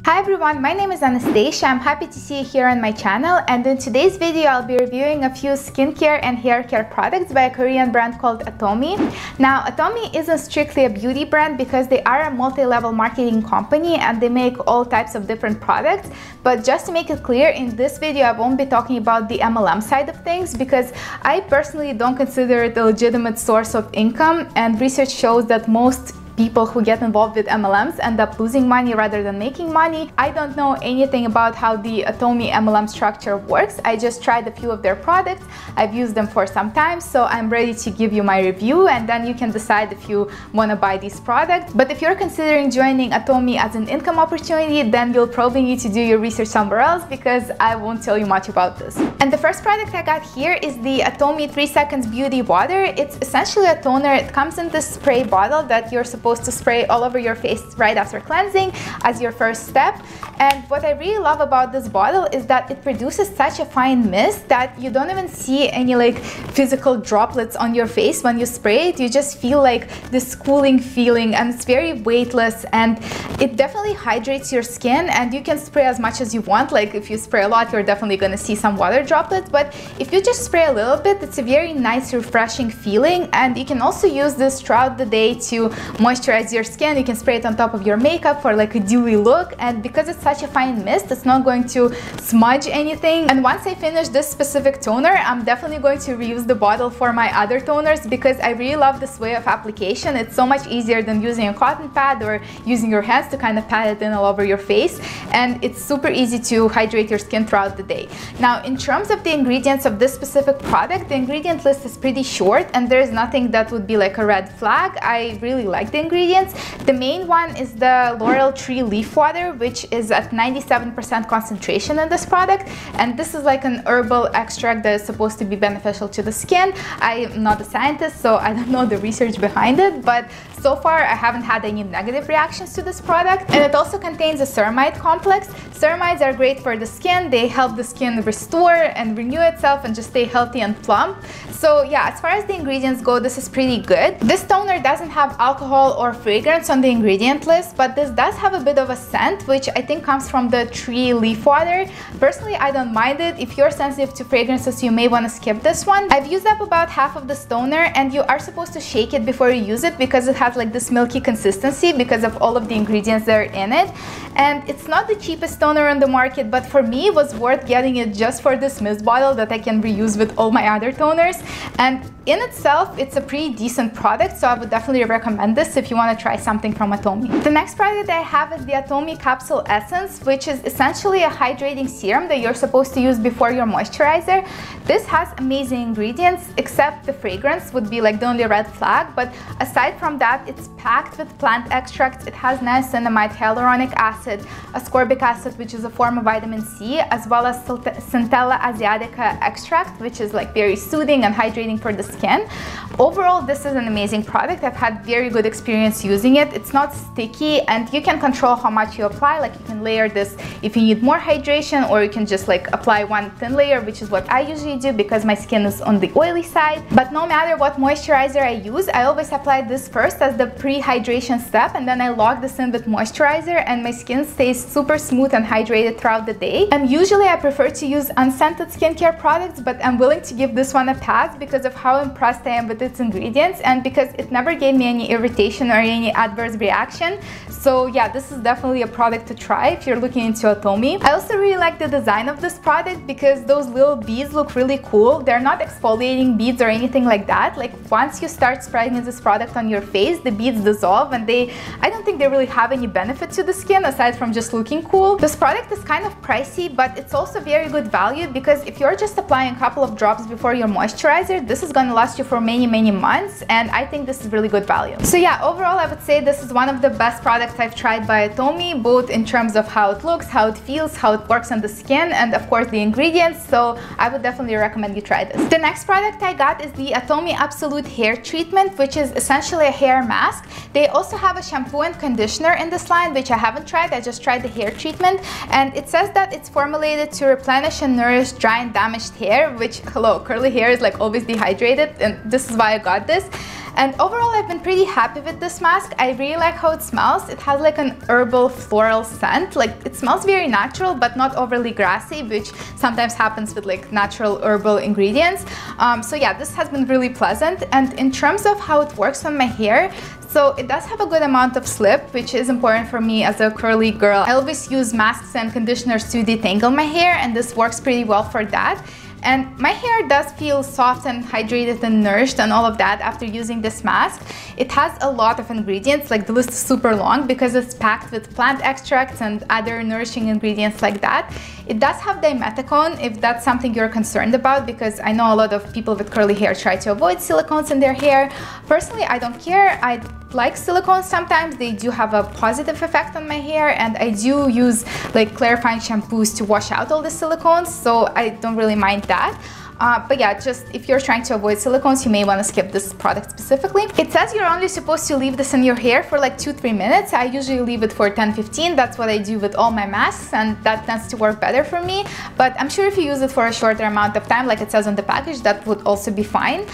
Hi everyone, my name is Anastasia. I'm happy to see you here on my channel, and in today's video I'll be reviewing a few skincare and hair care products by a Korean brand called ATOMY. Now ATOMY isn't strictly a beauty brand because they are a multi-level marketing company and they make all types of different products, but just to make it clear, in this video I won't be talking about the MLM side of things because I personally don't consider it a legitimate source of income, and research shows that most people who get involved with MLMs end up losing money rather than making money. I don't know anything about how the ATOMY MLM structure works. I just tried a few of their products. I've used them for some time, so I'm ready to give you my review, and then you can decide if you want to buy these products. But if you're considering joining ATOMY as an income opportunity, then you'll probably need to do your research somewhere else because I won't tell you much about this. And the first product I got here is the ATOMY 3 Seconds Beauty Water. It's essentially a toner. It comes in this spray bottle that you're supposed to spray all over your face right after cleansing as your first step. And what I really love about this bottle is that it produces such a fine mist that you don't even see any like physical droplets on your face when you spray it. You just feel like this cooling feeling, and it's very weightless, and it definitely hydrates your skin. And you can spray as much as you want. Like if you spray a lot, you're definitely going to see some water droplets, but if you just spray a little bit, it's a very nice refreshing feeling. And you can also use this throughout the day to moisturize your skin. You can spray it on top of your makeup for like a dewy look, and because it's such a fine mist, it's not going to smudge anything. And once I finish this specific toner, I'm definitely going to reuse the bottle for my other toners because I really love this way of application. It's so much easier than using a cotton pad or using your hands to kind of pat it in all over your face, and it's super easy to hydrate your skin throughout the day. Now, in terms of the ingredients of this specific product, the ingredient list is pretty short and there's nothing that would be like a red flag. I really like the ingredients. The main one is the laurel tree leaf water, which is at 97% concentration in this product, and this is like an herbal extract that is supposed to be beneficial to the skin. I am not a scientist, so I don't know the research behind it, but so far I haven't had any negative reactions to this product. And it also contains a ceramide complex. Ceramides are great for the skin. They help the skin restore and renew itself and just stay healthy and plump. So yeah, as far as the ingredients go, this is pretty good. This toner doesn't have alcohol or fragrance on the ingredient list, but this does have a bit of a scent, which I think comes from the tree leaf water. Personally, I don't mind it. If you're sensitive to fragrances, you may want to skip this one. I've used up about half of this toner, and you are supposed to shake it before you use it because it has like this milky consistency because of all of the ingredients that are in it. And it's not the cheapest toner on the market, but for me it was worth getting it just for this mist bottle that I can reuse with all my other toners. And in itself, it's a pretty decent product, so I would definitely recommend this if you want to try something from ATOMY. The next product I have is the ATOMY Capsule Essence, which is essentially a hydrating serum that you're supposed to use before your moisturizer. This has amazing ingredients, except the fragrance would be like the only red flag, but aside from that, it's packed with plant extracts. It has niacinamide, hyaluronic acid, ascorbic acid, which is a form of vitamin C, as well as Centella asiatica extract, which is like very soothing and hydrating for the skin. Overall, this is an amazing product. I've had very good experience using it. It's not sticky, and you can control how much you apply. Like you can layer this if you need more hydration, or you can just like apply one thin layer, which is what I usually do because my skin is on the oily side. But no matter what moisturizer I use, I always apply this first as the pre-hydration step, and then I lock this in with moisturizer, and my skin stays super smooth and hydrated throughout the day. And usually I prefer to use unscented skincare products, but I'm willing to give this one a pass because of how impressed I am with its ingredients and because it never gave me any irritation or any adverse reaction. So yeah, this is definitely a product to try if you're looking into ATOMY. I also really like the design of this product because those little beads look really cool. They're not exfoliating beads or anything like that. Like once you start spreading this product on your face, the beads dissolve, and I don't think they really have any benefit to the skin aside from just looking cool. This product is kind of pricey, but it's also very good value because if you're just applying a couple of drops before your moisturizer, this is going to last you for many months, and I think this is really good value. So yeah, overall I would say this is one of the best products I've tried by ATOMY, both in terms of how it looks, how it feels, how it works on the skin, and of course the ingredients. So I would definitely recommend you try this. The next product I got is the ATOMY Absolute Hair Treatment, which is essentially a hair mask. They also have a shampoo and conditioner in this line, which I haven't tried. I just tried the hair treatment, and it says that it's formulated to replenish and nourish dry and damaged hair, which, hello, curly hair is like always dehydrated, and this is why I got this. And overall, I've been pretty happy with this mask. I really like how it smells. It has like an herbal floral scent. Like, it smells very natural, but not overly grassy, which sometimes happens with like natural herbal ingredients. So yeah, this has been really pleasant. And in terms of how it works on my hair, so it does have a good amount of slip, which is important for me as a curly girl. I always use masks and conditioners to detangle my hair, and this works pretty well for that. And my hair does feel soft and hydrated and nourished and all of that after using this mask. It has a lot of ingredients, like the list is super long because it's packed with plant extracts and other nourishing ingredients like that. It does have dimethicone if that's something you're concerned about, because I know a lot of people with curly hair try to avoid silicones in their hair. Personally, I don't care. I like silicones sometimes. They do have a positive effect on my hair, and I do use like clarifying shampoos to wash out all the silicones, so I don't really mind that. But yeah, just if you're trying to avoid silicones, you may want to skip this product specifically. It says you're only supposed to leave this in your hair for like 2-3 minutes. I usually leave it for 10-15. That's what I do with all my masks, and that tends to work better for me. But I'm sure if you use it for a shorter amount of time, like it says on the package, that would also be fine.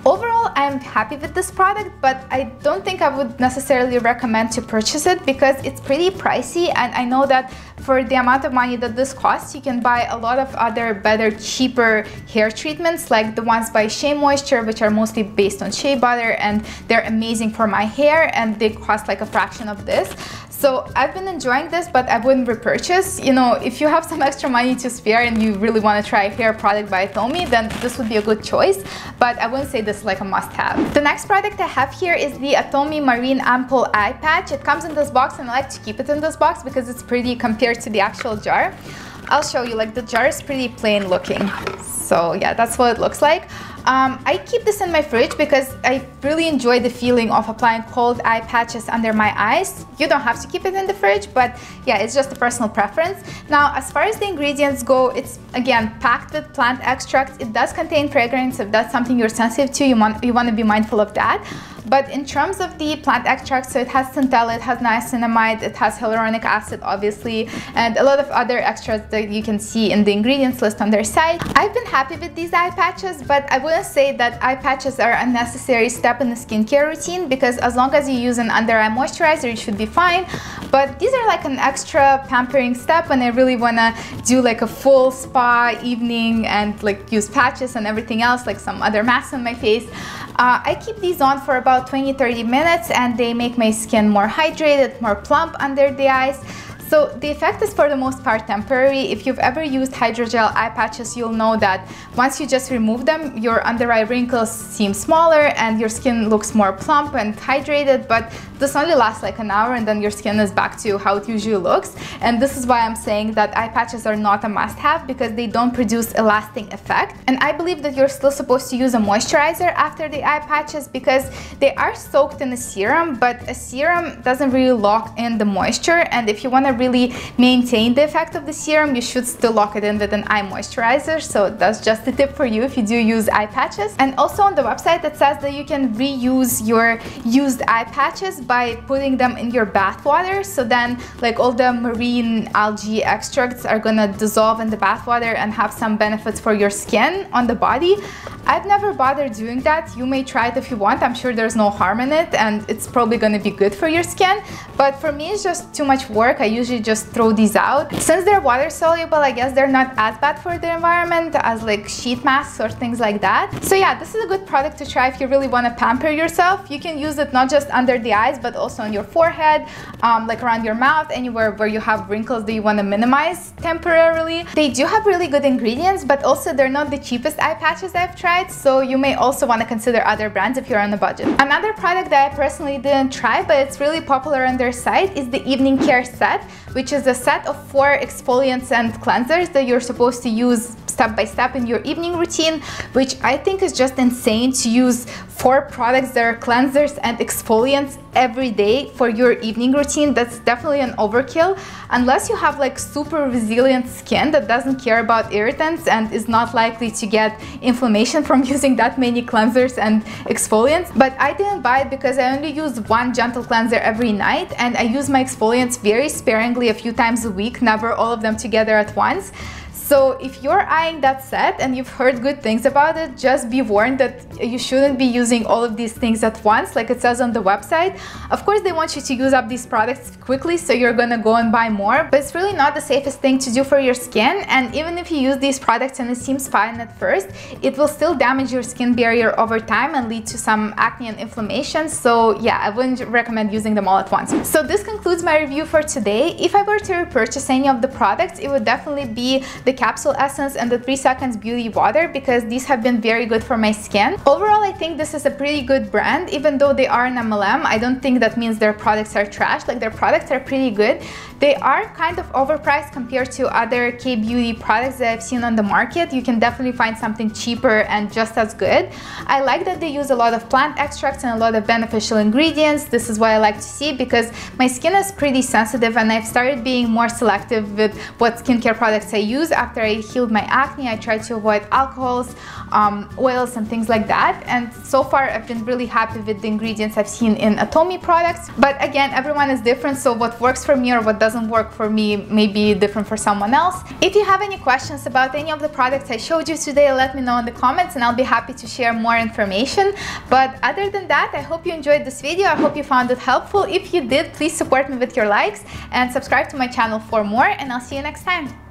Overall, I'm happy with this product, but I don't think I would necessarily recommend to purchase it because it's pretty pricey, and I know that for the amount of money that this costs, you can buy a lot of other better, cheaper hair treatments like the ones by Shea Moisture, which are mostly based on shea butter, and they're amazing for my hair, and they cost like a fraction of this. So I've been enjoying this, but I wouldn't repurchase. You know, if you have some extra money to spare and you really want to try a hair product by ATOMY, then this would be a good choice, but I wouldn't say this is like a must-have. The next product I have here is the ATOMY Marine Ampoule Eye Patch. It comes in this box, and I like to keep it in this box because it's pretty compared to the actual jar. I'll show you, like the jar is pretty plain looking. So yeah, that's what it looks like. I keep this in my fridge because I really enjoy the feeling of applying cold eye patches under my eyes. You don't have to keep it in the fridge, but yeah, it's just a personal preference. Now, as far as the ingredients go, it's again packed with plant extracts. It does contain fragrance. If that's something you're sensitive to, you want to be mindful of that. But in terms of the plant extracts, so it has centella, it has niacinamide, it has hyaluronic acid, obviously, and a lot of other extras that you can see in the ingredients list on their site. I've been happy with these eye patches, but I wouldn't say that eye patches are a necessary step in the skincare routine, because as long as you use an under eye moisturizer, you should be fine. But these are like an extra pampering step when I really want to do like a full spa evening and like use patches and everything else, like some other masks on my face. I keep these on for about 20-30 minutes, and they make my skin more hydrated, more plump under the eyes. So the effect is for the most part temporary. If you've ever used hydrogel eye patches, you'll know that once you just remove them, your under eye wrinkles seem smaller and your skin looks more plump and hydrated, but this only lasts like an hour and then your skin is back to how it usually looks. And this is why I'm saying that eye patches are not a must-have, because they don't produce a lasting effect. And I believe that you're still supposed to use a moisturizer after the eye patches because they are soaked in a serum, but a serum doesn't really lock in the moisture, and if you want to really maintain the effect of the serum, you should still lock it in with an eye moisturizer. So that's just a tip for you if you do use eye patches. And also on the website it says that you can reuse your used eye patches by putting them in your bath water. So then like all the marine algae extracts are gonna dissolve in the bath water and have some benefits for your skin on the body. I've never bothered doing that. You may try it if you want. I'm sure there's no harm in it, and it's probably going to be good for your skin. But for me, it's just too much work. I usually just throw these out. Since they're water soluble, I guess they're not as bad for the environment as like sheet masks or things like that. So yeah, this is a good product to try if you really want to pamper yourself. You can use it not just under the eyes, but also on your forehead, like around your mouth, anywhere where you have wrinkles that you want to minimize temporarily. They do have really good ingredients, but also they're not the cheapest eye patches I've tried. So you may also want to consider other brands if you're on a budget. Another product that I personally didn't try, but it's really popular on their site, is the Evening Care set, which is a set of 4 exfoliants and cleansers that you're supposed to use step by step in your evening routine, which I think is just insane to use 4 products that are cleansers and exfoliants every day for your evening routine. That's definitely an overkill, unless you have like super resilient skin that doesn't care about irritants and is not likely to get inflammation from using that many cleansers and exfoliants. But I didn't buy it because I only use 1 gentle cleanser every night, and I use my exfoliants very sparingly a few times a week, never all of them together at once. So if you're eyeing that set and you've heard good things about it, just be warned that you shouldn't be using all of these things at once, like it says on the website. Of course, they want you to use up these products quickly, so you're gonna go and buy more, but it's really not the safest thing to do for your skin. And even if you use these products and it seems fine at first, it will still damage your skin barrier over time and lead to some acne and inflammation. So yeah, I wouldn't recommend using them all at once. So this concludes my review for today. If I were to repurchase any of the products, it would definitely be the Capsule Essence and the 3 Seconds Beauty Water, because these have been very good for my skin. Overall, I think this is a pretty good brand. Even though they are an MLM, I don't think that means their products are trash. Like, their products are pretty good. They are kind of overpriced compared to other K-beauty products that I've seen on the market. You can definitely find something cheaper and just as good. I like that they use a lot of plant extracts and a lot of beneficial ingredients. This is what I like to see, because my skin is pretty sensitive and I've started being more selective with what skincare products I use. After I healed my acne, I tried to avoid alcohols, oils and things like that, and so far I've been really happy with the ingredients I've seen in ATOMY products. But again, everyone is different, so what works for me or what doesn't work for me may be different for someone else. If you have any questions about any of the products I showed you today, let me know in the comments and I'll be happy to share more information. But other than that, I hope you enjoyed this video. I hope you found it helpful. If you did, please support me with your likes and subscribe to my channel for more, and I'll see you next time.